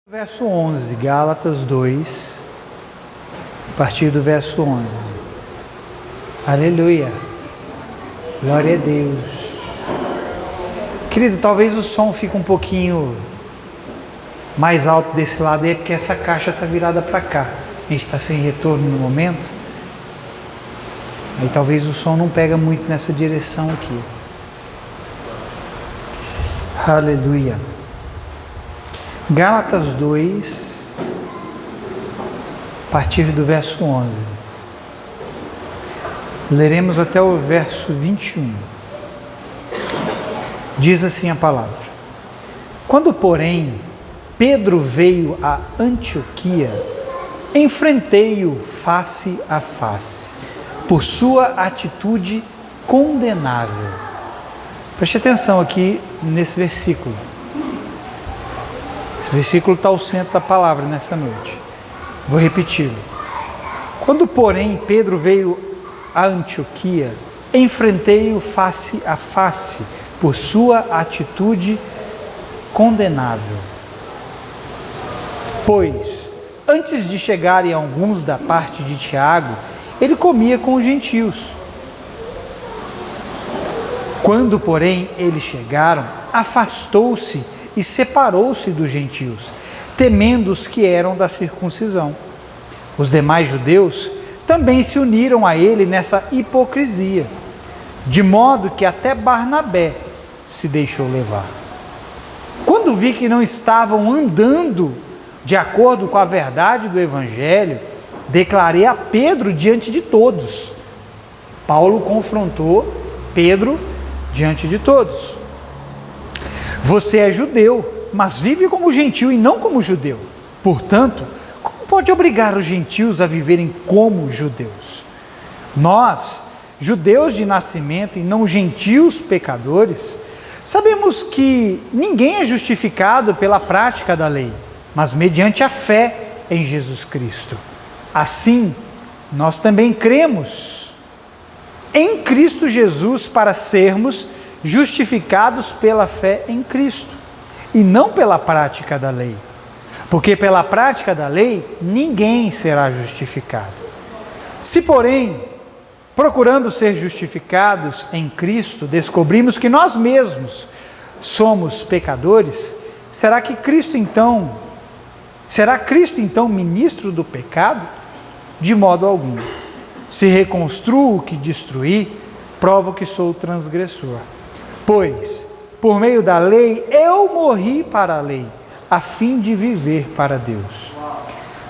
Verso 11, Gálatas 2, a partir do verso 11. Aleluia, glória a Deus. Querido, talvez o som fique um pouquinho mais alto desse lado aí, porque essa caixa está virada para cá. A gente está sem retorno no momento. Aí talvez o som não pega muito nessa direção aqui. Aleluia. Gálatas 2, a partir do verso 11. Leremos até o verso 21. Diz assim a palavra: Quando, porém, Pedro veio a Antioquia, enfrentei-o face a face, por sua atitude condenável. Preste atenção aqui nesse versículo. Esse versículo está ao centro da palavra nessa noite. Vou repeti-lo. Quando, porém, Pedro veio a Antioquia, enfrentei-o face a face, por sua atitude condenável. Pois, antes de chegarem alguns da parte de Tiago, ele comia com os gentios. Quando, porém, eles chegaram, afastou-se e separou-se dos gentios, temendo os que eram da circuncisão. Os demais judeus também se uniram a ele nessa hipocrisia, de modo que até Barnabé se deixou levar. Quando vi que não estavam andando de acordo com a verdade do Evangelho, declarei a Pedro diante de todos. Paulo confrontou Pedro diante de todos. Você é judeu, mas vive como gentil e não como judeu. Portanto, como pode obrigar os gentios a viverem como judeus? Nós, judeus de nascimento e não gentios pecadores, sabemos que ninguém é justificado pela prática da lei, mas mediante a fé em Jesus Cristo. Assim, nós também cremos em Cristo Jesus para sermos justificados pela fé em Cristo, e não pela prática da lei. Porque pela prática da lei, ninguém será justificado. Se, porém, procurando ser justificados em Cristo, descobrimos que nós mesmos somos pecadores, será Cristo então ministro do pecado? De modo algum. Se reconstruo o que destruí, provo que sou transgressor. Pois, por meio da lei, eu morri para a lei, a fim de viver para Deus.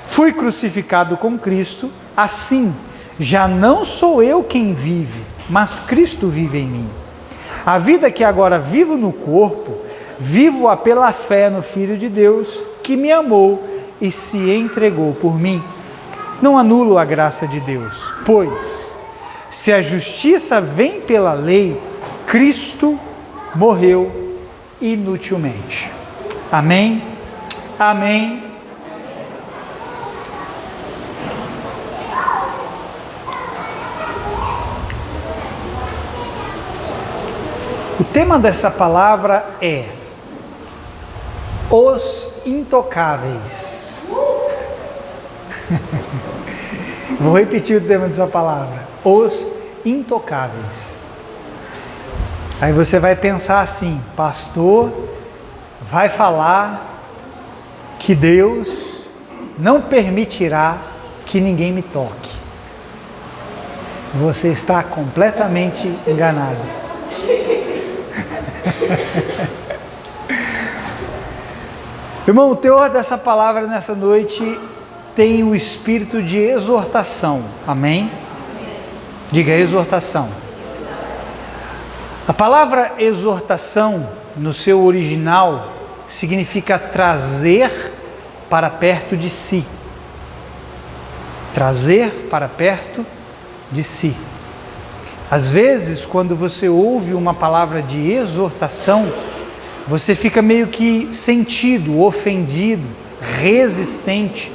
Fui crucificado com Cristo, assim, já não sou eu quem vive, mas Cristo vive em mim. A vida que agora vivo no corpo, vivo-a pela fé no Filho de Deus, que me amou e se entregou por mim. Não anulo a graça de Deus, pois, se a justiça vem pela lei, Cristo morreu inutilmente. Amém? Amém? O tema dessa palavra é os intocáveis. Vou repetir o tema dessa palavra: os intocáveis. Aí você vai pensar assim: pastor vai falar que Deus não permitirá que ninguém me toque. Você está completamente enganado. Irmão, o teor dessa palavra nessa noite tem o espírito de exortação. Amém? Diga exortação. A palavra exortação, no seu original, significa trazer para perto de si. Trazer para perto de si. Às vezes, quando você ouve uma palavra de exortação, você fica meio que sentido, ofendido, resistente,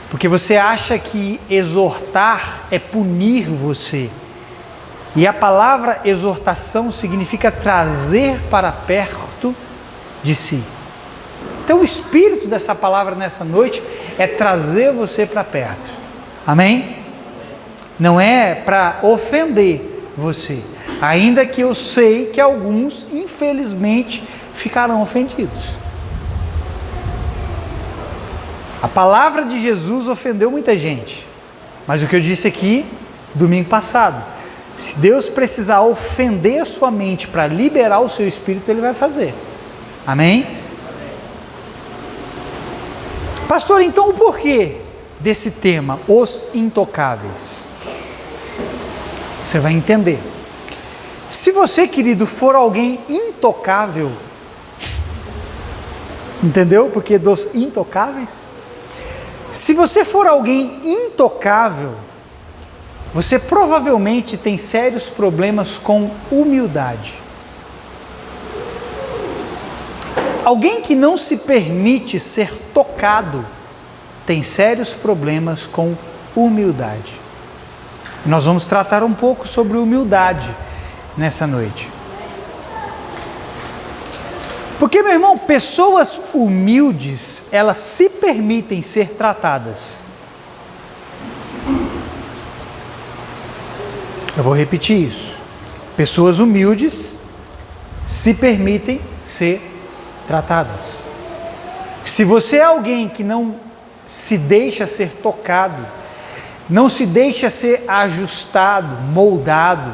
porque você acha que exortar é punir você. E a palavra exortação significa trazer para perto de si. Então o espírito dessa palavra nessa noite é trazer você para perto. Amém? Não é para ofender você. Ainda que eu sei que alguns, infelizmente, ficarão ofendidos. A palavra de Jesus ofendeu muita gente. Mas o que eu disse aqui, domingo passado, se Deus precisar ofender a sua mente para liberar o seu espírito, Ele vai fazer. Amém? Pastor, então o porquê desse tema, os intocáveis? Você vai entender. Se você, querido, for alguém intocável, entendeu? Porque dos intocáveis? Se você for alguém intocável, você provavelmente tem sérios problemas com humildade. Alguém que não se permite ser tocado tem sérios problemas com humildade. Nós vamos tratar um pouco sobre humildade nessa noite. Porque, meu irmão, pessoas humildes, elas se permitem ser tratadas. Eu vou repetir isso. Pessoas humildes se permitem ser tratadas. Se você é alguém que não se deixa ser tocado, não se deixa ser ajustado, moldado,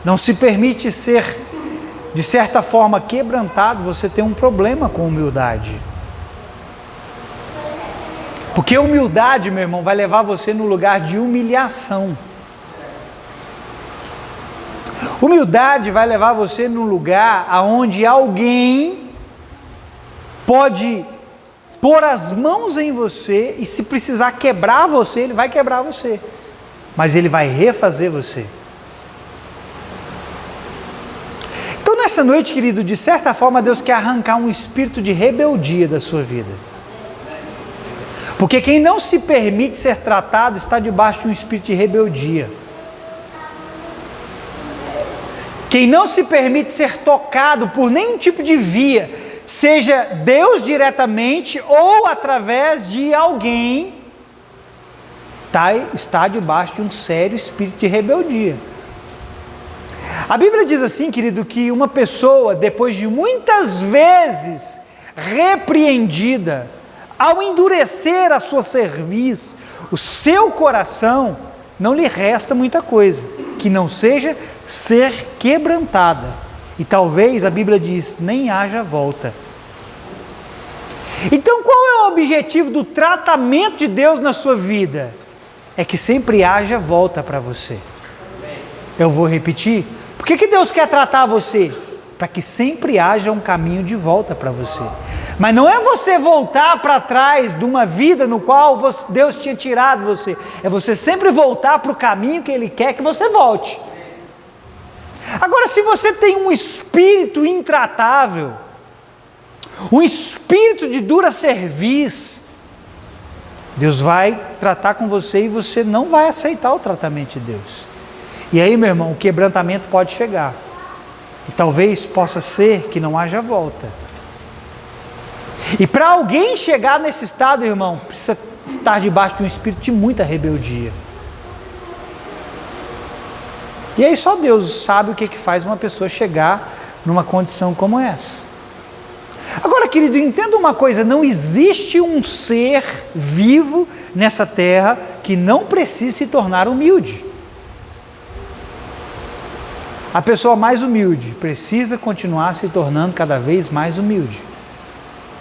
não se permite ser, de certa forma, quebrantado, você tem um problema com humildade. Porque humildade, meu irmão, vai levar você no lugar de humilhação. Humildade vai levar você num lugar aonde alguém pode pôr as mãos em você e, se precisar quebrar você, ele vai quebrar você, mas ele vai refazer você. Então nessa noite, querido, de certa forma Deus quer arrancar um espírito de rebeldia da sua vida, porque quem não se permite ser tratado está debaixo de um espírito de rebeldia. Quem não se permite ser tocado por nenhum tipo de via, seja Deus diretamente ou através de alguém, está debaixo de um sério espírito de rebeldia. A Bíblia diz assim, querido, que uma pessoa, depois de muitas vezes repreendida, ao endurecer a sua cerviz, o seu coração, não lhe resta muita coisa que não seja ser quebrantada. E talvez, a Bíblia diz, nem haja volta. Então qual é o objetivo do tratamento de Deus na sua vida? É que sempre haja volta para você. Eu vou repetir. Por que Deus quer tratar você? Para que sempre haja um caminho de volta para você. Mas não é você voltar para trás de uma vida no qual Deus tinha tirado você. É você sempre voltar para o caminho que Ele quer que você volte. Agora, se você tem um espírito intratável, um espírito de dura cerviz, Deus vai tratar com você e você não vai aceitar o tratamento de Deus. E aí, meu irmão, o quebrantamento pode chegar. E talvez possa ser que não haja volta. E para alguém chegar nesse estado, irmão, precisa estar debaixo de um espírito de muita rebeldia. E aí só Deus sabe o que faz uma pessoa chegar numa condição como essa. Agora, querido, entenda uma coisa, não existe um ser vivo nessa terra que não precise se tornar humilde. A pessoa mais humilde precisa continuar se tornando cada vez mais humilde.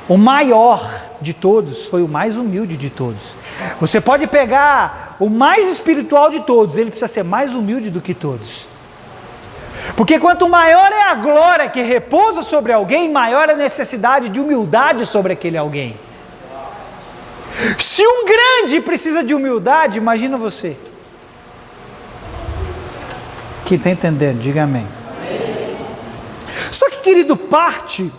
O maior de todos foi o mais humilde de todos. Você pode pegar o mais espiritual de todos, ele precisa ser mais humilde do que todos. Porque quanto maior é a glória que repousa sobre alguém, maior é a necessidade de humildade sobre aquele alguém. Se um grande precisa de humildade, imagina você. Quem está entendendo, diga amém. Só que, querido, parte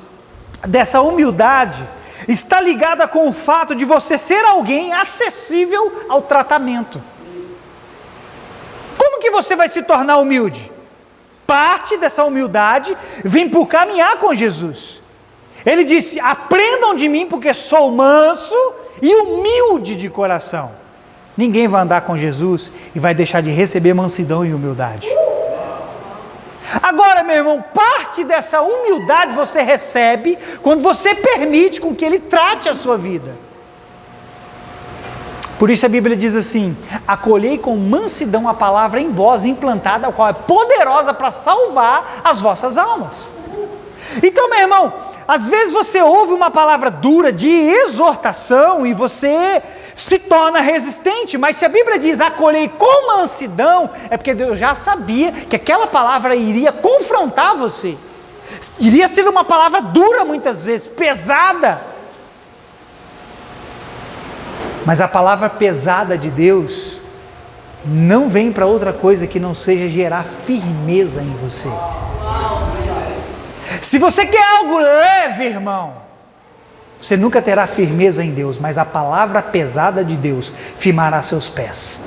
dessa humildade está ligada com o fato de você ser alguém acessível ao tratamento. Como que você vai se tornar humilde? Parte dessa humildade vem por caminhar com Jesus. Ele disse: aprendam de mim, porque sou manso e humilde de coração. Ninguém vai andar com Jesus e vai deixar de receber mansidão e humildade. Agora, meu irmão, parte dessa humildade você recebe quando você permite com que Ele trate a sua vida. Por isso a Bíblia diz assim: acolhei com mansidão a palavra em vós implantada, a qual é poderosa para salvar as vossas almas. Então, meu irmão, às vezes você ouve uma palavra dura de exortação e você se torna resistente, mas se a Bíblia diz acolhei com mansidão, é porque Deus já sabia que aquela palavra iria confrontar você, iria ser uma palavra dura muitas vezes, pesada. Mas a palavra pesada de Deus não vem para outra coisa que não seja gerar firmeza em você. Se você quer algo leve, irmão, você nunca terá firmeza em Deus, mas a palavra pesada de Deus firmará seus pés.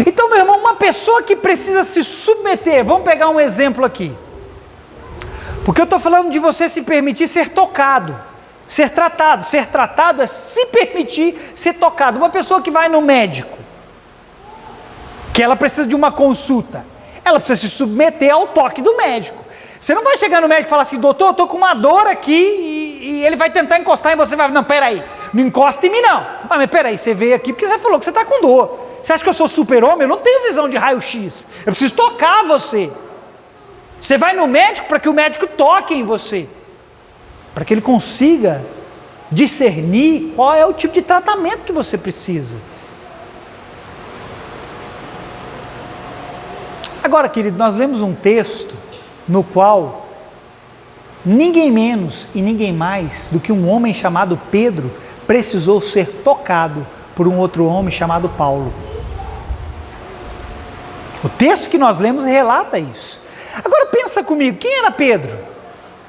Então, meu irmão, uma pessoa que precisa se submeter, vamos pegar um exemplo aqui, porque eu estou falando de você se permitir ser tocado, ser tratado é se permitir ser tocado. Uma pessoa que vai no médico, que ela precisa de uma consulta, ela precisa se submeter ao toque do médico. Você não vai chegar no médico e falar assim: doutor, eu estou com uma dor aqui, e ele vai tentar encostar em você, vai, não, peraí, não encosta em mim não. Ah, mas peraí, você veio aqui porque você falou que você está com dor. Você acha que eu sou super-homem? Eu não tenho visão de raio-x, eu preciso tocar você. Você vai no médico para que o médico toque em você, para que ele consiga discernir qual é o tipo de tratamento que você precisa. Agora, querido, nós lemos um texto no qual ninguém menos e ninguém mais do que um homem chamado Pedro precisou ser tocado por um outro homem chamado Paulo. O texto que nós lemos relata isso. Agora pensa comigo, quem era Pedro?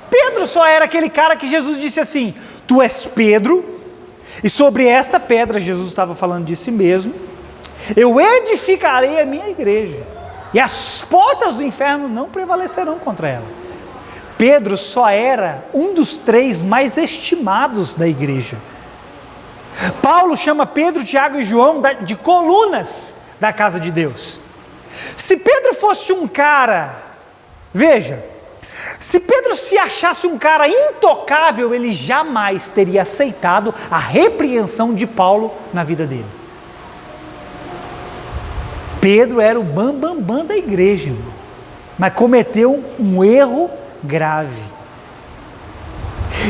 Pedro só era aquele cara que Jesus disse assim: tu és Pedro, e sobre esta pedra, Jesus estava falando de si mesmo, eu edificarei a minha igreja, e as portas do inferno não prevalecerão contra ela. Pedro só era um dos 3 mais estimados da igreja. Paulo chama Pedro, Tiago e João de colunas da casa de Deus. Se Pedro fosse um cara, veja, se Pedro se achasse um cara intocável, ele jamais teria aceitado a repreensão de Paulo na vida dele. Pedro era o bambambam da igreja, mas cometeu um erro grave.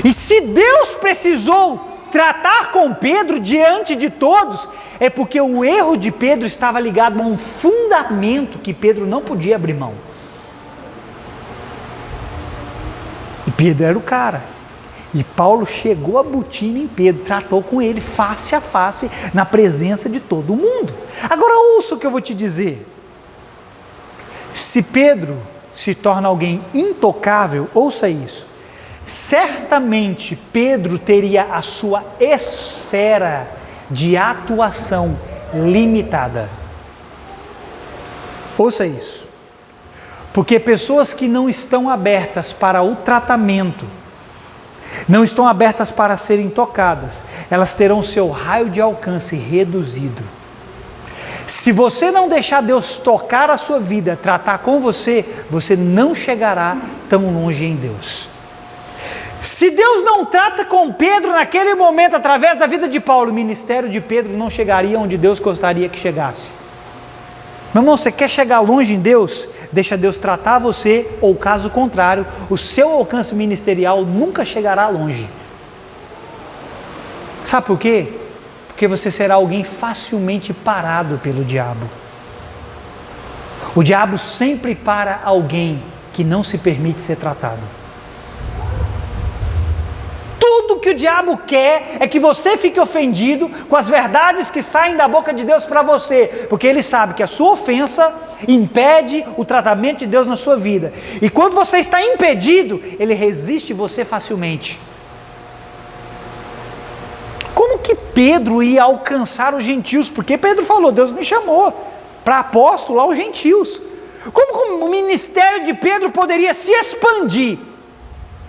E se Deus precisou tratar com Pedro diante de todos, é porque o erro de Pedro estava ligado a um fundamento que Pedro não podia abrir mão. E Pedro era o cara. E Paulo chegou a botina em Pedro, tratou com ele face a face, na presença de todo mundo. Agora ouça o que eu vou te dizer. Se Pedro se torna alguém intocável, ouça isso. Certamente Pedro teria a sua esfera de atuação limitada. Ouça isso. Porque pessoas que não estão abertas para o tratamento, não estão abertas para serem tocadas, elas terão seu raio de alcance reduzido. Se você não deixar Deus tocar a sua vida, tratar com você, você não chegará tão longe em Deus. Se Deus não trata com Pedro naquele momento, através da vida de Paulo, o ministério de Pedro não chegaria onde Deus gostaria que chegasse. Meu irmão, você quer chegar longe em Deus? Deixa Deus tratar você, ou caso contrário, o seu alcance ministerial nunca chegará longe. Sabe por quê? Porque você será alguém facilmente parado pelo diabo. O diabo sempre para alguém que não se permite ser tratado. Tudo que o diabo quer é que você fique ofendido com as verdades que saem da boca de Deus para você, porque ele sabe que a sua ofensa impede o tratamento de Deus na sua vida, e quando você está impedido, ele resiste você facilmente. Como que Pedro ia alcançar os gentios? Porque Pedro falou: Deus me chamou para apóstolo aos gentios. Como o ministério de Pedro poderia se expandir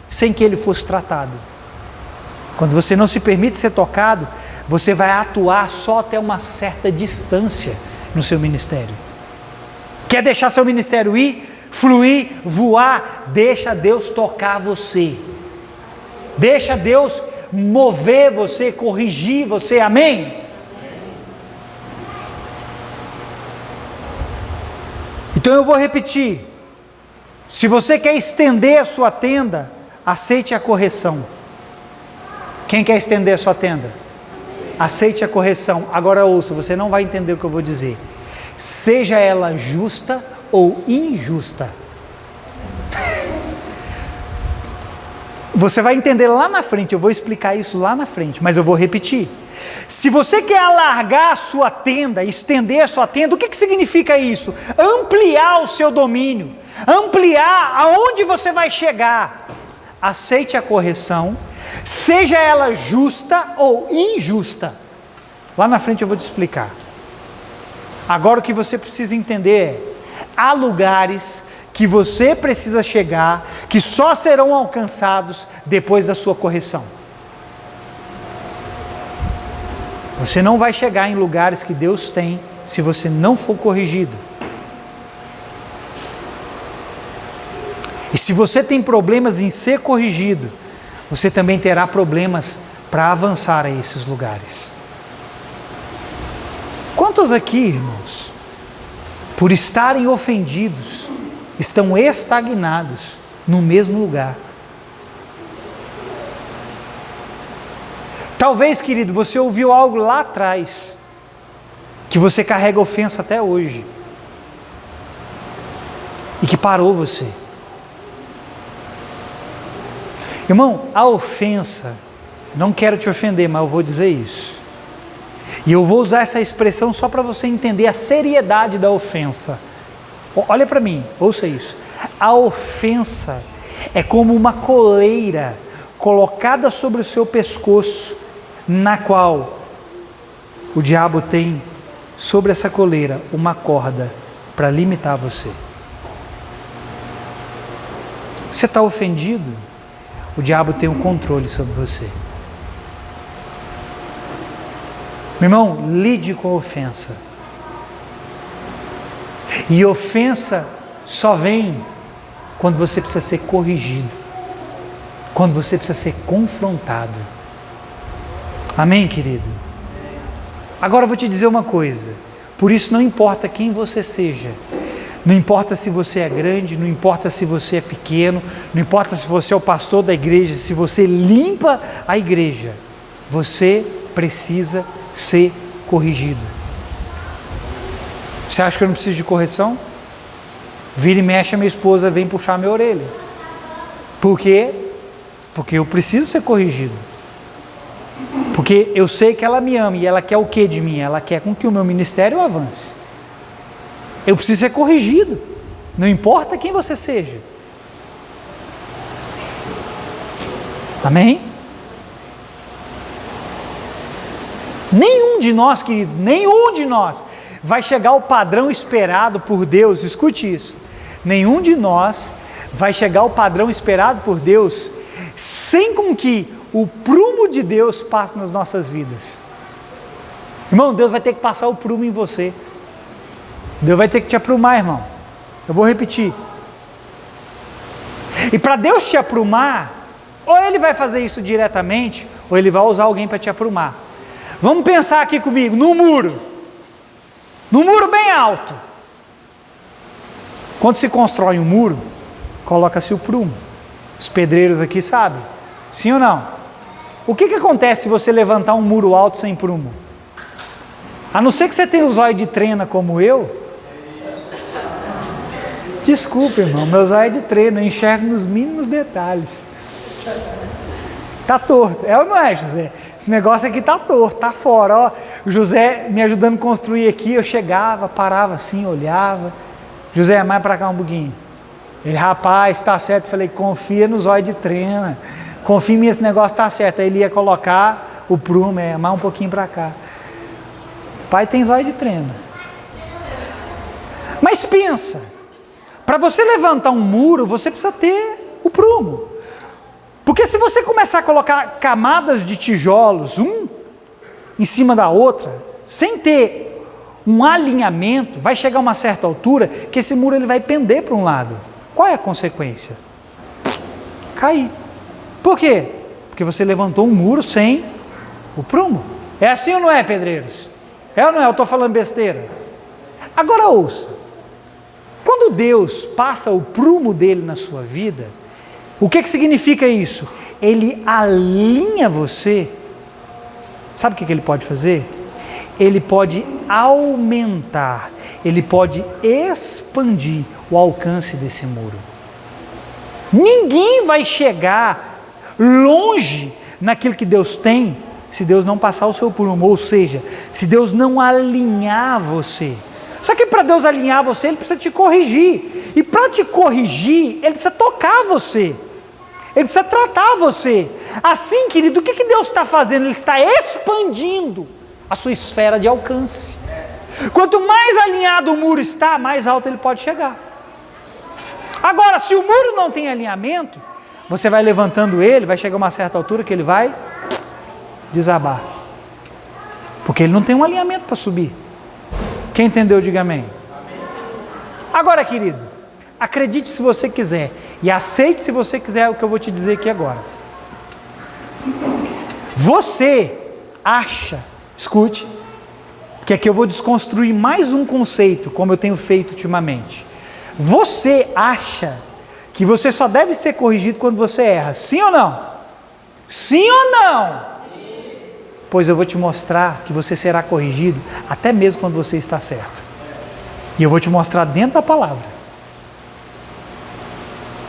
sem que ele fosse tratado? Quando você não se permite ser tocado, você vai atuar só até uma certa distância no seu ministério. Quer deixar seu ministério ir, fluir, voar? Deixa Deus tocar você. Deixa Deus mover você, corrigir você, amém? Então eu vou repetir. Se você quer estender a sua tenda, aceite a correção. Quem quer estender a sua tenda? Aceite a correção. Agora ouça, você não vai entender o que eu vou dizer. Seja ela justa ou injusta. Você vai entender lá na frente, eu vou explicar isso lá na frente, mas eu vou repetir. Se você quer alargar a sua tenda, estender a sua tenda, o que significa isso? Ampliar o seu domínio, ampliar aonde você vai chegar. Aceite a correção, seja ela justa ou injusta. Lá na frente eu vou te explicar. Agora o que você precisa entender é, há lugares que você precisa chegar, que só serão alcançados depois da sua correção. Você não vai chegar em lugares que Deus tem se você não for corrigido. E se você tem problemas em ser corrigido, você também terá problemas para avançar a esses lugares. Quantos aqui, irmãos, por estarem ofendidos, estão estagnados no mesmo lugar? Talvez, querido, você ouviu algo lá atrás, que você carrega ofensa até hoje, e que parou você. Irmão, a ofensa, não quero te ofender, mas eu vou dizer isso. E eu vou usar essa expressão só para você entender a seriedade da ofensa. Olha para mim, ouça isso. A ofensa é como uma coleira colocada sobre o seu pescoço, na qual o diabo tem sobre essa coleira uma corda para limitar você. Você está ofendido? O diabo tem um controle sobre você. Meu irmão, lide com a ofensa. E ofensa só vem quando você precisa ser corrigido, quando você precisa ser confrontado. Amém, querido? Agora eu vou te dizer uma coisa. Por isso não importa quem você seja. Não importa se você é grande, não importa se você é pequeno, não importa se você é o pastor da igreja, se você limpa a igreja, você precisa ser corrigido. Você acha que eu não preciso de correção? Vira e mexe, a minha esposa vem puxar minha orelha. Por quê? Porque eu preciso ser corrigido. Porque eu sei que ela me ama e ela quer o que de mim? Ela quer com que o meu ministério avance. Eu preciso ser corrigido. Não importa quem você seja. Amém? Nenhum de nós, querido, nenhum de nós vai chegar ao padrão esperado por Deus. Escute isso. Nenhum de nós vai chegar ao padrão esperado por Deus sem com que o prumo de Deus passe nas nossas vidas. Irmão, Deus vai ter que passar o prumo em você. Deus vai ter que te aprumar, irmão. Eu vou repetir. E para Deus te aprumar, ou Ele vai fazer isso diretamente, ou Ele vai usar alguém para te aprumar. Vamos pensar aqui comigo, no muro. No muro bem alto. Quando se constrói um muro, coloca-se o prumo. Os pedreiros aqui sabem. Sim ou não? O que acontece se você levantar um muro alto sem prumo? A não ser que você tenha o zóio de trena como eu. Desculpa, irmão, meu zóio de trena, eu enxergo nos mínimos detalhes. Tá torto. É ou não é, José? Esse negócio aqui tá torto, tá fora, ó. O José me ajudando a construir aqui, eu chegava, parava assim, olhava. José, mais para cá um pouquinho. Ele, rapaz, tá certo. Eu falei, confia no zóio de trena. Confia em mim, esse negócio tá certo. Aí ele ia colocar o prumo, mais um pouquinho para cá. Pai tem zóio de trena. Mas pensa, Para você levantar um muro, você precisa ter o prumo. Porque se você começar a colocar camadas de tijolos, um em cima da outra, sem ter um alinhamento, vai chegar a uma certa altura que esse muro ele vai pender para um lado. Qual é a consequência? Cair. Por quê? Porque você levantou um muro sem o prumo. É assim ou não é, pedreiros? É ou não é? Eu estou falando besteira. Agora ouça. Quando Deus passa o prumo dele na sua vida, o que significa isso? Ele alinha você. Sabe o que ele pode fazer? Ele pode aumentar, ele pode expandir o alcance desse muro. Ninguém vai chegar longe naquilo que Deus tem, se Deus não passar o seu prumo, ou seja, se Deus não alinhar você. Só que para Deus alinhar você, Ele precisa te corrigir, e para te corrigir, Ele precisa tocar você, Ele precisa tratar você. Assim, querido, o que Deus está fazendo? Ele está expandindo a sua esfera de alcance. Quanto mais alinhado o muro está, mais alto ele pode chegar. Agora, se o muro não tem alinhamento, você vai levantando ele, vai chegar a uma certa altura que ele vai desabar. Porque ele não tem um alinhamento para subir. Quem entendeu, diga amém. Agora, querido, acredite se você quiser e aceite se você quiser o que eu vou te dizer aqui agora. Você acha, escute, que aqui eu vou desconstruir mais um conceito, como eu tenho feito ultimamente. Você acha que você só deve ser corrigido quando você erra, sim ou não? Sim ou não? Sim. Pois eu vou te mostrar que você será corrigido até mesmo quando você está certo. E eu vou te mostrar dentro da palavra.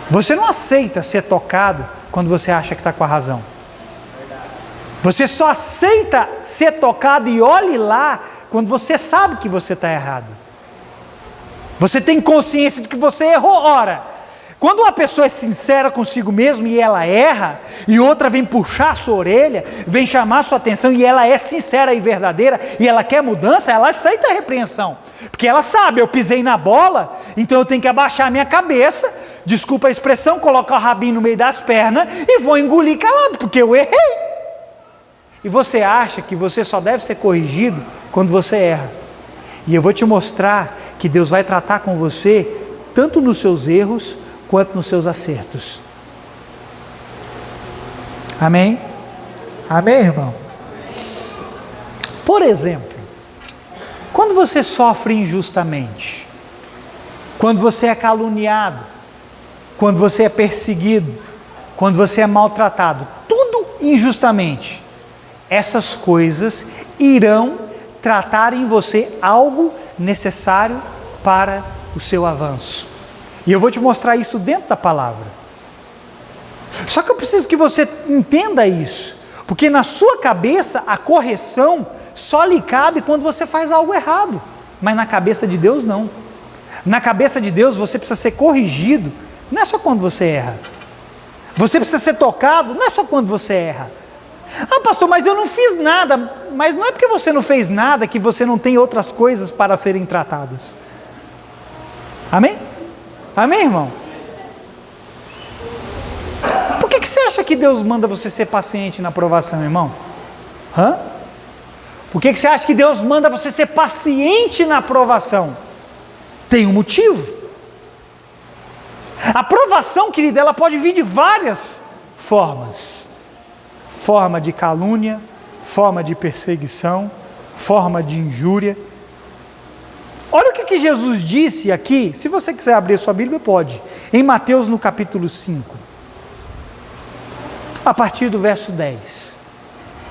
Você não aceita ser tocado quando você acha que está com a razão. Você só aceita ser tocado e olhe lá quando você sabe que você está errado. Você tem consciência de que você errou. Ora, quando uma pessoa é sincera consigo mesma e ela erra, e outra vem puxar a sua orelha, vem chamar a sua atenção e ela é sincera e verdadeira e ela quer mudança, ela aceita a repreensão. Porque ela sabe, eu pisei na bola, então eu tenho que abaixar a minha cabeça, desculpa a expressão, colocar o rabinho no meio das pernas e vou engolir calado, porque eu errei. E você acha que você só deve ser corrigido quando você erra. E eu vou te mostrar que Deus vai tratar com você tanto nos seus erros quanto nos seus acertos. Amém? Amém, irmão? Por exemplo, quando você sofre injustamente, quando você é caluniado, quando você é perseguido, quando você é maltratado, tudo injustamente, essas coisas irão tratar em você algo necessário para o seu avanço. E eu vou te mostrar isso dentro da palavra. Só que eu preciso que você entenda isso, porque na sua cabeça a correção só lhe cabe quando você faz algo errado, mas na cabeça de Deus não. Na cabeça de Deus você precisa ser corrigido, não é só quando você erra. Você precisa ser tocado, não é só quando você erra. Ah, pastor, mas eu não fiz nada. Mas não é porque você não fez nada que você não tem outras coisas para serem tratadas. Amém? Amém, irmão? Por que você acha que Deus manda você ser paciente na provação, irmão? Por que você acha que Deus manda você ser paciente na provação? Tem um motivo. A provação, querida, ela pode vir de várias formas. Forma de calúnia, forma de perseguição, forma de injúria. Olha o que Jesus disse aqui, se você quiser abrir sua Bíblia, pode, em Mateus no capítulo 5, a partir do verso 10.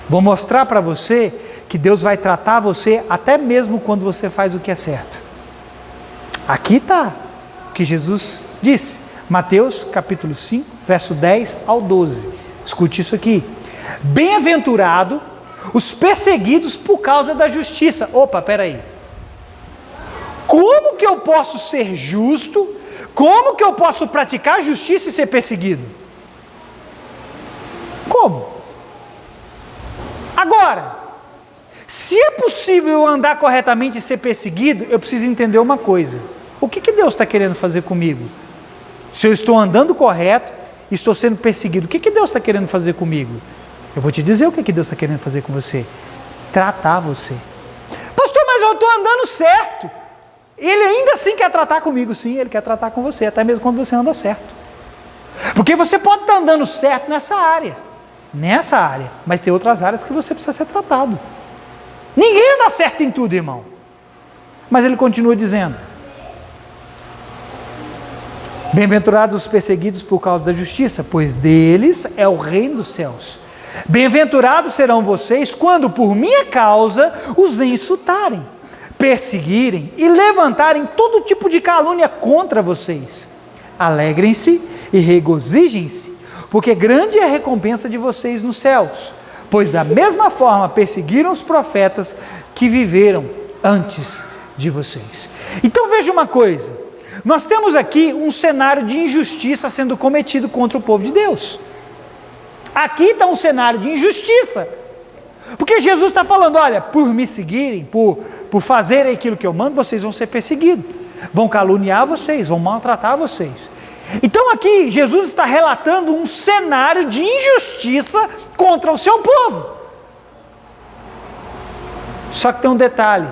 Vou mostrar para você que Deus vai tratar você até mesmo quando você faz o que é certo. Aqui está o que Jesus disse, Mateus capítulo 5, verso 10 ao 12. Escute isso aqui. Bem-aventurado os perseguidos por causa da justiça. Opa, peraí. Como que eu posso ser justo? Como que eu posso praticar justiça e ser perseguido? Como? Agora, se é possível eu andar corretamente e ser perseguido, eu preciso entender uma coisa. O que Deus está querendo fazer comigo? Se eu estou andando correto, estou sendo perseguido, o que Deus está querendo fazer comigo? Eu vou te dizer o que Deus está querendo fazer com você. Tratar você. Pastor, mas eu estou andando certo. Ele ainda assim quer tratar comigo. Sim, Ele quer tratar com você, até mesmo quando você anda certo. Porque você pode estar andando certo nessa área, mas tem outras áreas que você precisa ser tratado. Ninguém anda certo em tudo, irmão. Mas Ele continua dizendo: bem-aventurados os perseguidos por causa da justiça, pois deles é o reino dos céus. Bem-aventurados serão vocês quando por minha causa os insultarem, perseguirem e levantarem todo tipo de calúnia contra vocês. Alegrem-se e regozijem-se, porque grande é a recompensa de vocês nos céus, pois da mesma forma perseguiram os profetas que viveram antes de vocês. Então veja uma coisa, nós temos aqui um cenário de injustiça sendo cometido contra o povo de Deus. Aqui está um cenário de injustiça, porque Jesus está falando: olha, por me seguirem, por fazerem aquilo que eu mando, vocês vão ser perseguidos, vão caluniar vocês, vão maltratar vocês. Então aqui Jesus está relatando um cenário de injustiça contra o seu povo. Só que tem um detalhe,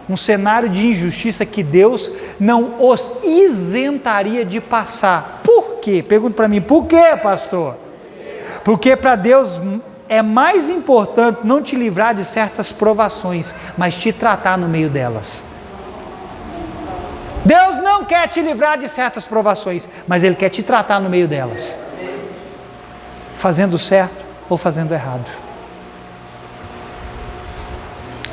um cenário de injustiça que Deus não os isentaria de passar. Por quê? Pergunta para mim, por quê, pastor? Porque para Deus é mais importante não te livrar de certas provações, mas te tratar no meio delas. Deus não quer te livrar de certas provações, mas Ele quer te tratar no meio delas, fazendo certo ou fazendo errado.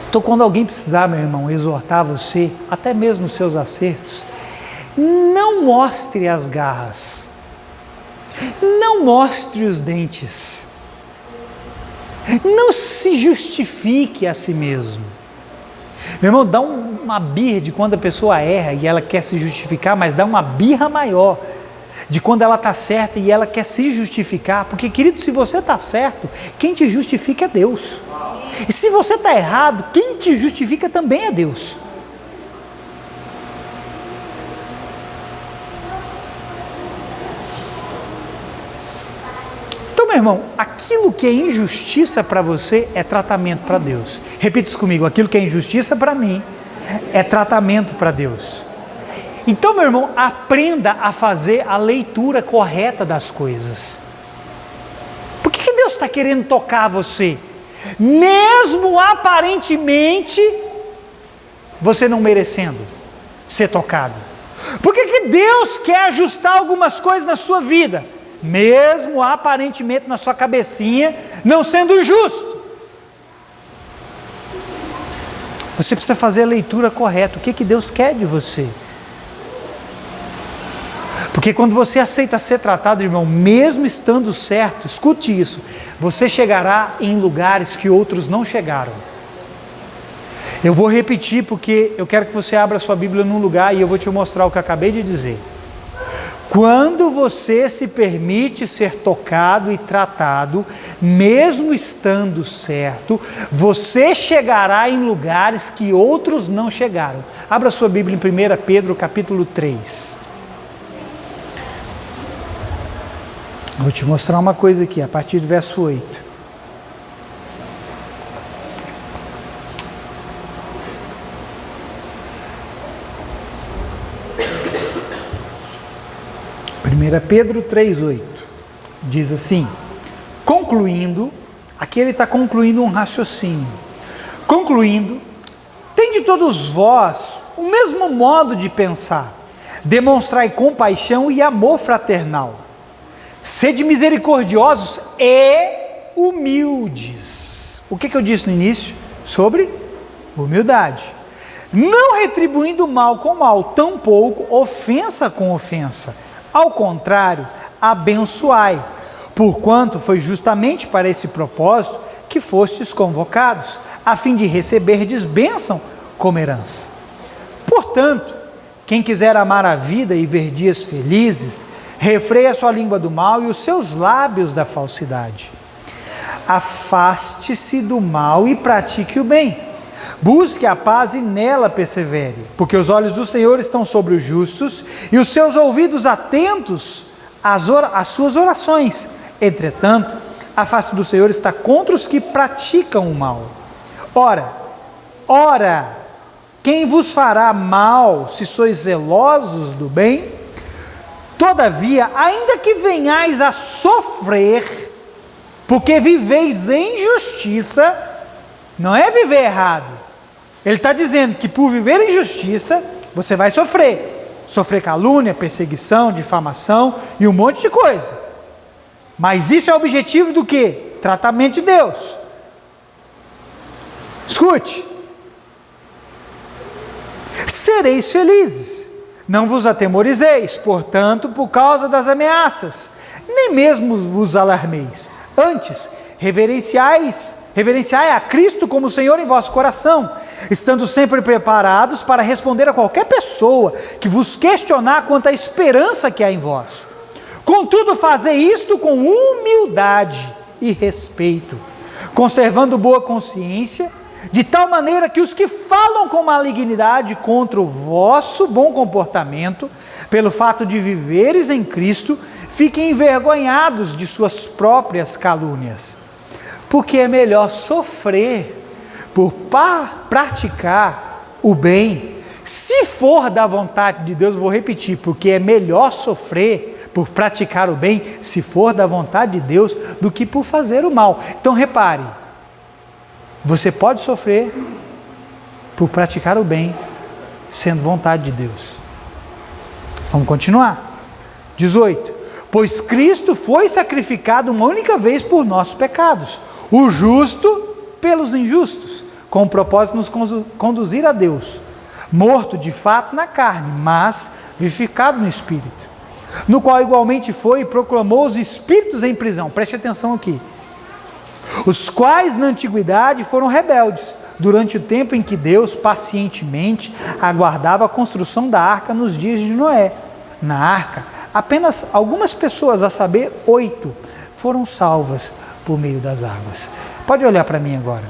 Então, quando alguém precisar, meu irmão, exortar você, até mesmo nos seus acertos, não mostre as garras, não mostre os dentes, não se justifique a si mesmo. Meu irmão, dá uma birra de quando a pessoa erra e ela quer se justificar, mas dá uma birra maior de quando ela está certa e ela quer se justificar, porque, querido, se você está certo, quem te justifica é Deus. E se você está errado, quem te justifica também é Deus. Então, meu irmão, aquilo que é injustiça para você é tratamento para Deus. Repita isso comigo: aquilo que é injustiça para mim é tratamento para Deus. Então, meu irmão, aprenda a fazer a leitura correta das coisas. Por que Deus está querendo tocar você? Mesmo aparentemente você não merecendo ser tocado. Por que Deus quer ajustar algumas coisas na sua vida? Mesmo aparentemente na sua cabecinha não sendo justo. Você precisa fazer a leitura correta. O que Deus quer de você? Porque quando você aceita ser tratado, irmão, mesmo estando certo, escute isso, você chegará em lugares que outros não chegaram. Eu vou repetir porque eu quero que você abra sua Bíblia num lugar e eu vou te mostrar o que eu acabei de dizer. Quando você se permite ser tocado e tratado, mesmo estando certo, você chegará em lugares que outros não chegaram. Abra sua Bíblia em 1 Pedro capítulo 3. Vou te mostrar uma coisa aqui, a partir do verso 8. Pedro 3,8 diz assim, concluindo, aqui ele está concluindo um raciocínio, concluindo, tende todos vós o mesmo modo de pensar, demonstrai compaixão e amor fraternal, sede misericordiosos e humildes. O que eu disse no início? Sobre humildade. Não retribuindo mal com mal, tampouco ofensa com ofensa. Ao contrário, abençoai, porquanto foi justamente para esse propósito que fostes convocados, a fim de receberdes bênção como herança. Portanto, quem quiser amar a vida e ver dias felizes, refreia a sua língua do mal e os seus lábios da falsidade. Afaste-se do mal e pratique o bem. Busque a paz e nela persevere, porque os olhos do Senhor estão sobre os justos e os seus ouvidos atentos às suas orações. Entretanto, a face do Senhor está contra os que praticam o mal. Ora, quem vos fará mal se sois zelosos do bem? Todavia, ainda que venhais a sofrer, porque viveis em justiça, não é viver errado. Ele está dizendo que por viver em justiça, você vai sofrer. Sofrer calúnia, perseguição, difamação e um monte de coisa. Mas isso é o objetivo do quê? Tratamento de Deus. Escute. Sereis felizes, não vos atemorizeis, portanto, por causa das ameaças, nem mesmo vos alarmeis. Antes, reverenciai a Cristo como Senhor em vosso coração, estando sempre preparados para responder a qualquer pessoa que vos questionar quanto à esperança que há em vós. Contudo, fazei isto com humildade e respeito, conservando boa consciência, de tal maneira que os que falam com malignidade contra o vosso bom comportamento, pelo fato de viveres em Cristo, fiquem envergonhados de suas próprias calúnias. Porque é melhor sofrer por praticar o bem, se for da vontade de Deus, vou repetir, porque é melhor sofrer por praticar o bem, se for da vontade de Deus, do que por fazer o mal. Então repare, você pode sofrer por praticar o bem, sendo vontade de Deus. Vamos continuar. 18. Pois Cristo foi sacrificado uma única vez por nossos pecados, o justo pelos injustos, com o propósito de nos conduzir a Deus, morto de fato na carne, mas vivificado no Espírito, no qual igualmente foi e proclamou os espíritos em prisão. Preste atenção aqui. Os quais na antiguidade foram rebeldes, durante o tempo em que Deus pacientemente aguardava a construção da arca nos dias de Noé. Na arca, apenas algumas pessoas, a saber, 8, foram salvas por meio das águas. Pode olhar para mim agora.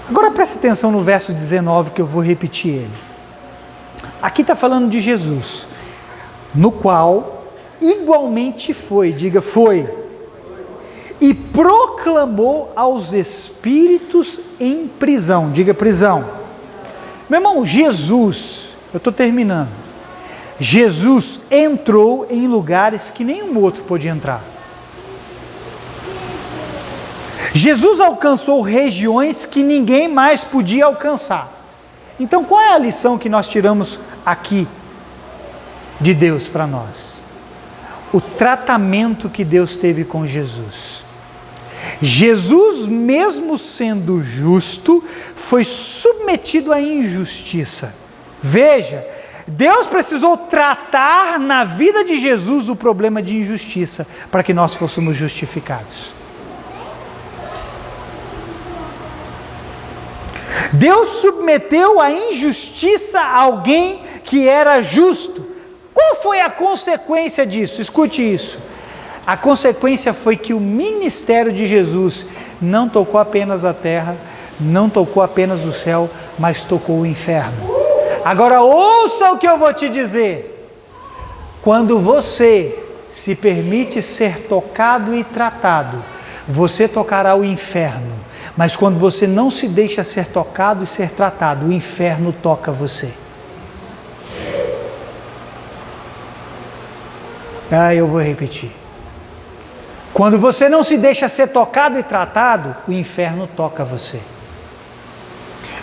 Agora preste atenção no verso 19 que eu vou repetir ele. Aqui está falando de Jesus, no qual igualmente foi, diga foi, e proclamou aos espíritos em prisão, diga prisão. Meu irmão, Jesus, eu estou terminando, Jesus entrou em lugares que nenhum outro podia entrar. Jesus alcançou regiões que ninguém mais podia alcançar. Então qual é a lição que nós tiramos aqui de Deus para nós? O tratamento que Deus teve com Jesus. Jesus, mesmo sendo justo, foi submetido à injustiça. Veja, Deus precisou tratar na vida de Jesus o problema de injustiça, para que nós fôssemos justificados. Deus submeteu à injustiça a alguém que era justo. Qual foi a consequência disso? Escute isso. A consequência foi que o ministério de Jesus não tocou apenas a terra, não tocou apenas o céu, mas tocou o inferno. Agora ouça o que eu vou te dizer. Quando você se permite ser tocado e tratado, você tocará o inferno. Mas quando você não se deixa ser tocado e ser tratado, o inferno toca você. Eu vou repetir. Quando você não se deixa ser tocado e tratado, o inferno toca você.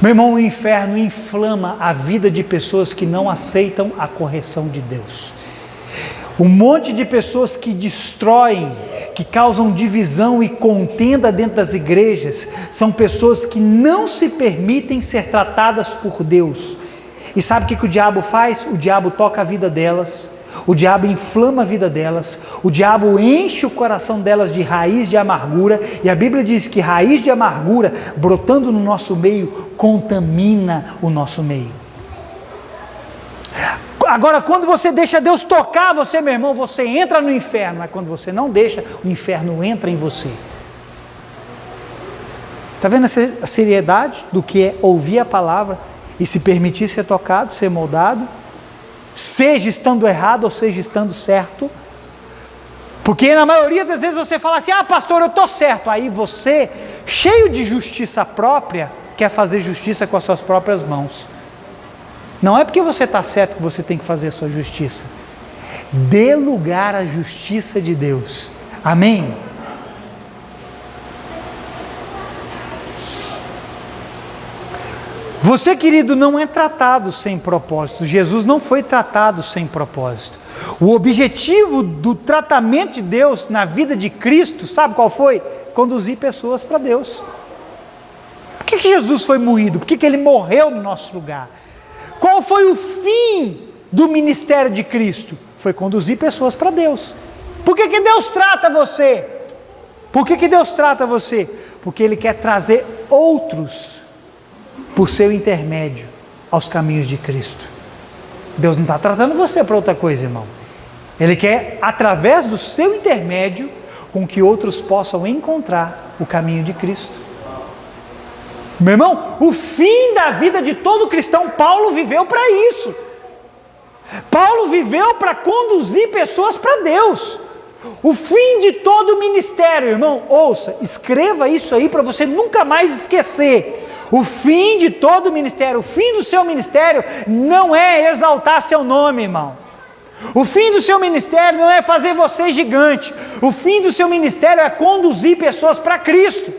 Meu irmão, o inferno inflama a vida de pessoas que não aceitam a correção de Deus. Um monte de pessoas que destroem, que causam divisão e contenda dentro das igrejas, são pessoas que não se permitem ser tratadas por Deus. E sabe o que o diabo faz? O diabo toca a vida delas, o diabo inflama a vida delas, o diabo enche o coração delas de raiz de amargura, e a Bíblia diz que raiz de amargura, brotando no nosso meio, contamina o nosso meio. Agora, quando você deixa Deus tocar você, meu irmão, você entra no inferno, mas quando você não deixa, o inferno entra em você. Está vendo a seriedade do que é ouvir a palavra e se permitir ser tocado, ser moldado, seja estando errado ou seja estando certo? Porque na maioria das vezes você fala assim, pastor, eu estou certo. Aí você, cheio de justiça própria, quer fazer justiça com as suas próprias mãos. Não é porque você está certo que você tem que fazer a sua justiça. Dê lugar à justiça de Deus. Amém? Você, querido, não é tratado sem propósito. Jesus não foi tratado sem propósito. O objetivo do tratamento de Deus na vida de Cristo, sabe qual foi? Conduzir pessoas para Deus. Por que Jesus foi moído? Por que Ele morreu no nosso lugar? Qual foi o fim do ministério de Cristo? Foi conduzir pessoas para Deus. Por que Deus trata você? Por que Deus trata você? Porque Ele quer trazer outros por seu intermédio aos caminhos de Cristo. Deus não está tratando você para outra coisa, irmão. Ele quer, através do seu intermédio, com que outros possam encontrar o caminho de Cristo. Meu irmão, o fim da vida de todo cristão, Paulo viveu para isso. Paulo viveu para conduzir pessoas para Deus. O fim de todo ministério, irmão, ouça, escreva isso aí para você nunca mais esquecer. O fim de todo ministério, o fim do seu ministério não é exaltar seu nome, irmão. O fim do seu ministério não é fazer você gigante. O fim do seu ministério é conduzir pessoas para Cristo.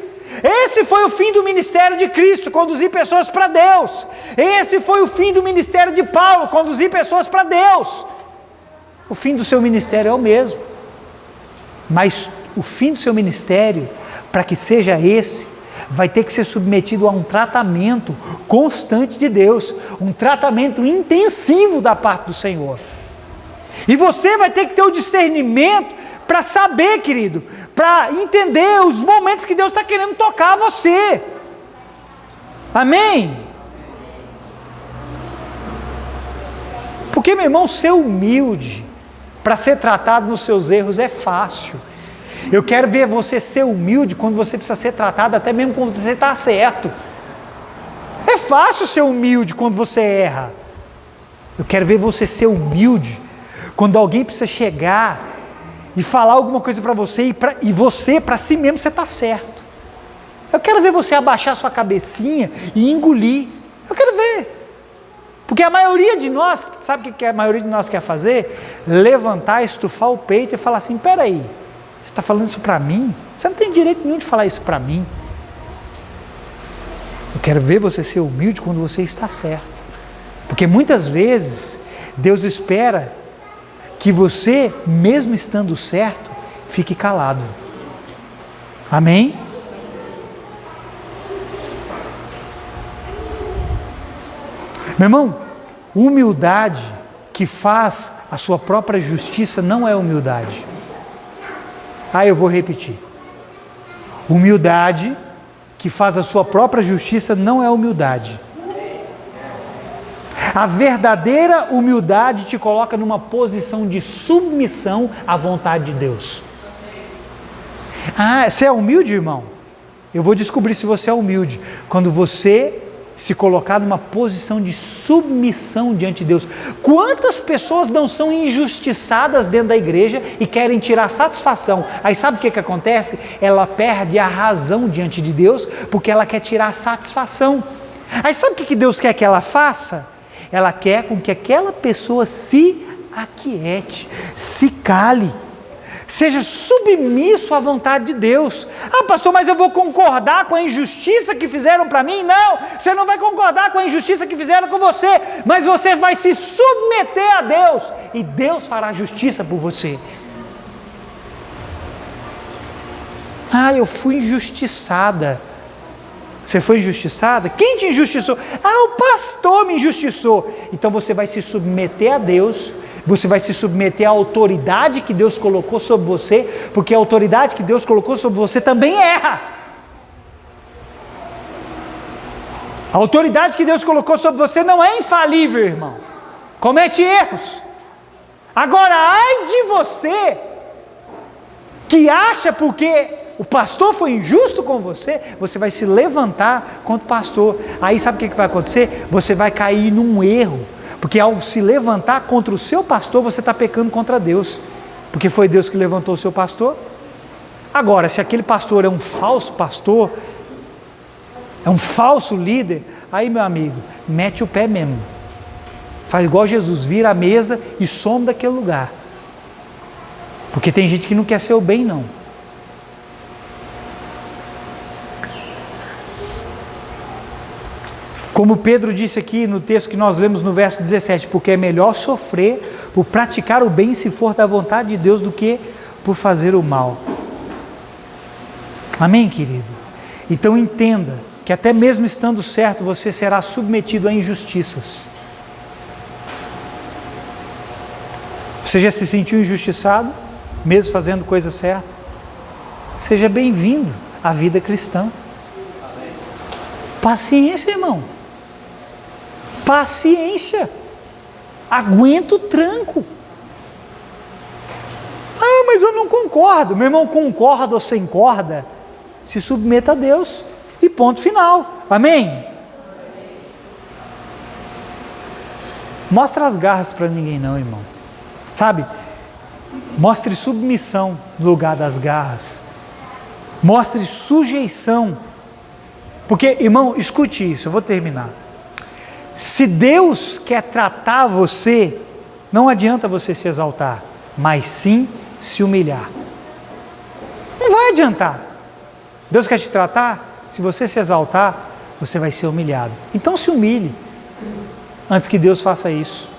Esse foi o fim do ministério de Cristo, conduzir pessoas para Deus. Esse foi o fim do ministério de Paulo, conduzir pessoas para Deus. O fim do seu ministério é o mesmo. Mas o fim do seu ministério, para que seja esse, vai ter que ser submetido a um tratamento constante de Deus, um tratamento intensivo da parte do Senhor. E você vai ter que ter o discernimento para saber, querido, para entender os momentos que Deus está querendo tocar você. Amém? Porque, meu irmão, ser humilde para ser tratado nos seus erros é fácil. Eu quero ver você ser humilde quando você precisa ser tratado, até mesmo quando você está certo. É fácil ser humilde quando você erra. Eu quero ver você ser humilde quando alguém precisa chegar e falar alguma coisa para você e você, para si mesmo, você está certo. Eu quero ver você abaixar sua cabecinha e engolir. Eu quero ver. Porque a maioria de nós, sabe o que a maioria de nós quer fazer? Levantar, estufar o peito e falar assim, peraí, você está falando isso para mim? Você não tem direito nenhum de falar isso para mim. Eu quero ver você ser humilde quando você está certo. Porque muitas vezes Deus espera que você, mesmo estando certo, fique calado. Amém? Meu irmão, humildade que faz a sua própria justiça não é humildade. Eu vou repetir. Humildade que faz a sua própria justiça não é humildade. A verdadeira humildade te coloca numa posição de submissão à vontade de Deus. Você é humilde, irmão? Eu vou descobrir se você é humilde quando você se colocar numa posição de submissão diante de Deus. Quantas pessoas não são injustiçadas dentro da igreja e querem tirar satisfação? Aí sabe o que acontece? Ela perde a razão diante de Deus porque ela quer tirar satisfação. Aí sabe o que Deus quer que ela faça? Ela quer com que aquela pessoa se aquiete, se cale, seja submisso à vontade de Deus. Pastor, mas eu vou concordar com a injustiça que fizeram para mim? Não, você não vai concordar com a injustiça que fizeram com você, mas você vai se submeter a Deus e Deus fará justiça por você. Eu fui injustiçada. Você foi injustiçada? Quem te injustiçou? O pastor me injustiçou. Então você vai se submeter a Deus. Você vai se submeter à autoridade que Deus colocou sobre você, porque a autoridade que Deus colocou sobre você também erra. A autoridade que Deus colocou sobre você não é infalível, irmão. Comete erros. Agora, ai de você que acha porque o pastor foi injusto com você, você vai se levantar contra o pastor. Aí sabe o que vai acontecer? Você vai cair num erro, porque ao se levantar contra o seu pastor, você está pecando contra Deus, porque foi Deus que levantou o seu pastor. Agora, se aquele pastor é um falso pastor, é um falso líder, aí, meu amigo, mete o pé mesmo. Faz igual Jesus, vira a mesa e some daquele lugar. Porque tem gente que não quer ser o bem, não. Como Pedro disse aqui no texto que nós lemos no verso 17, porque é melhor sofrer por praticar o bem se for da vontade de Deus do que por fazer o mal. Amém, querido? Então entenda que até mesmo estando certo, você será submetido a injustiças. Você já se sentiu injustiçado, mesmo fazendo coisa certa? Seja bem-vindo à vida cristã. Paciência, irmão. Paciência. Aguenta o tranco. Ah, mas eu não concordo. Meu irmão, concorda ou sem corda, se submeta a Deus. E ponto final. Amém? Mostra as garras para ninguém não, irmão. Sabe? Mostre submissão no lugar das garras. Mostre sujeição. Porque, irmão, escute isso, eu vou terminar. Se Deus quer tratar você, não adianta você se exaltar, mas sim se humilhar. Não vai adiantar. Deus quer te tratar, se você se exaltar, você vai ser humilhado. Então se humilhe, antes que Deus faça isso.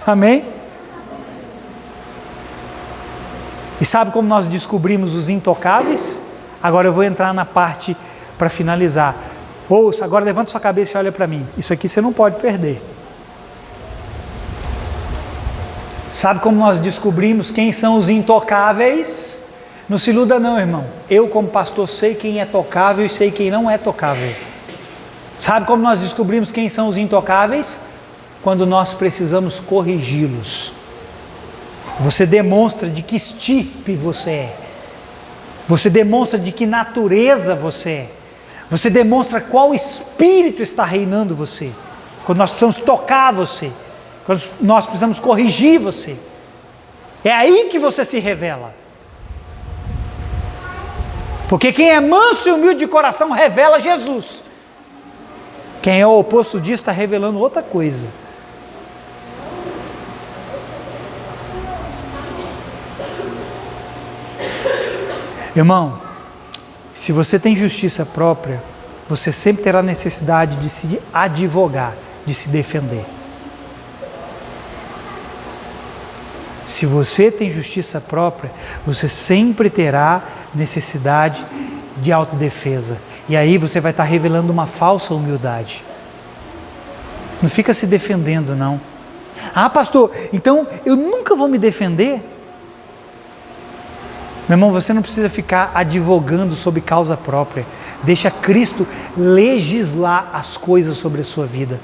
Amém? E sabe como nós descobrimos os intocáveis? Agora eu vou entrar na parte para finalizar. Ouça, agora levanta sua cabeça e olha para mim. Isso aqui você não pode perder. Sabe como nós descobrimos quem são os intocáveis? Não se iluda não, irmão. Eu como pastor sei quem é tocável e sei quem não é tocável. Sabe como nós descobrimos quem são os intocáveis? Quando nós precisamos corrigi-los. Você demonstra de que estirpe você é. Você demonstra de que natureza você é. Você demonstra qual espírito está reinando você. Quando nós precisamos tocar você. Quando nós precisamos corrigir você. É aí que você se revela. Porque quem é manso e humilde de coração revela Jesus. Quem é o oposto disso está revelando outra coisa. Irmão, se você tem justiça própria, você sempre terá necessidade de se advogar, de se defender. Se você tem justiça própria, você sempre terá necessidade de autodefesa. E aí você vai estar revelando uma falsa humildade. Não fica se defendendo, não. Ah, pastor, então eu nunca vou me defender? Meu irmão, você não precisa ficar advogando sobre causa própria. Deixa Cristo legislar as coisas sobre a sua vida.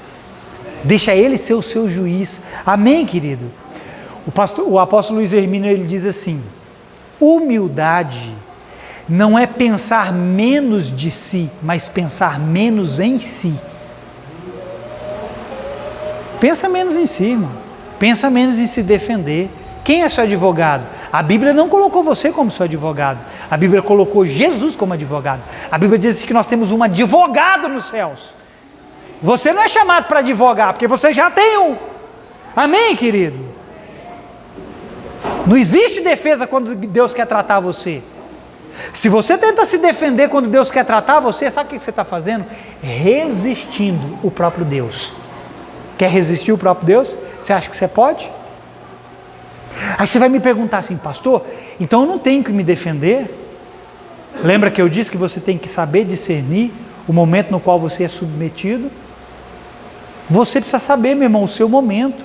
Deixa Ele ser o seu juiz. Amém, querido? O apóstolo Luiz Hermínio, ele diz assim: humildade não é pensar menos de si, mas pensar menos em si. Pensa menos em si, irmão. Pensa menos em se defender. Quem é seu advogado? A Bíblia não colocou você como seu advogado. A Bíblia colocou Jesus como advogado. A Bíblia diz que nós temos um advogado nos céus. Você não é chamado para advogar, porque você já tem um. Amém, querido? Não existe defesa quando Deus quer tratar você. Se você tenta se defender quando Deus quer tratar você, sabe o que você está fazendo? Resistindo o próprio Deus. Quer resistir o próprio Deus? Você acha que você pode? Aí você vai me perguntar assim: pastor, então eu não tenho que me defender? Lembra que eu disse que você tem que saber discernir o momento no qual você é submetido? Você precisa saber, meu irmão, o seu momento.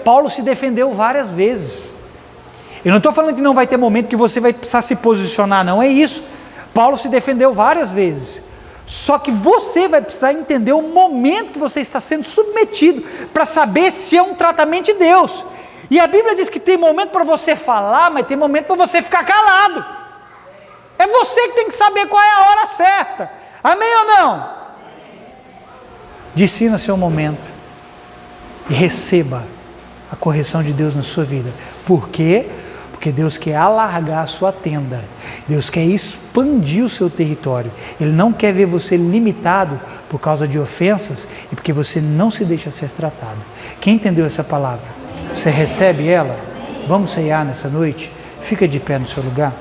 Paulo se defendeu várias vezes. Eu não estou falando que não vai ter momento que você vai precisar se posicionar, não é isso. Paulo se defendeu várias vezes. Só que você vai precisar entender o momento que você está sendo submetido para saber se é um tratamento de Deus. E a Bíblia diz que tem momento para você falar, mas tem momento para você ficar calado. É você que tem que saber qual é a hora certa. Amém ou não? Discina seu momento e receba a correção de Deus na sua vida. Por quê? Porque Deus quer alargar a sua tenda. Deus quer expandir o seu território. Ele não quer ver você limitado por causa de ofensas e porque você não se deixa ser tratado. Quem entendeu essa palavra? Você recebe ela? Vamos ceiar nessa noite? Fica de pé no seu lugar.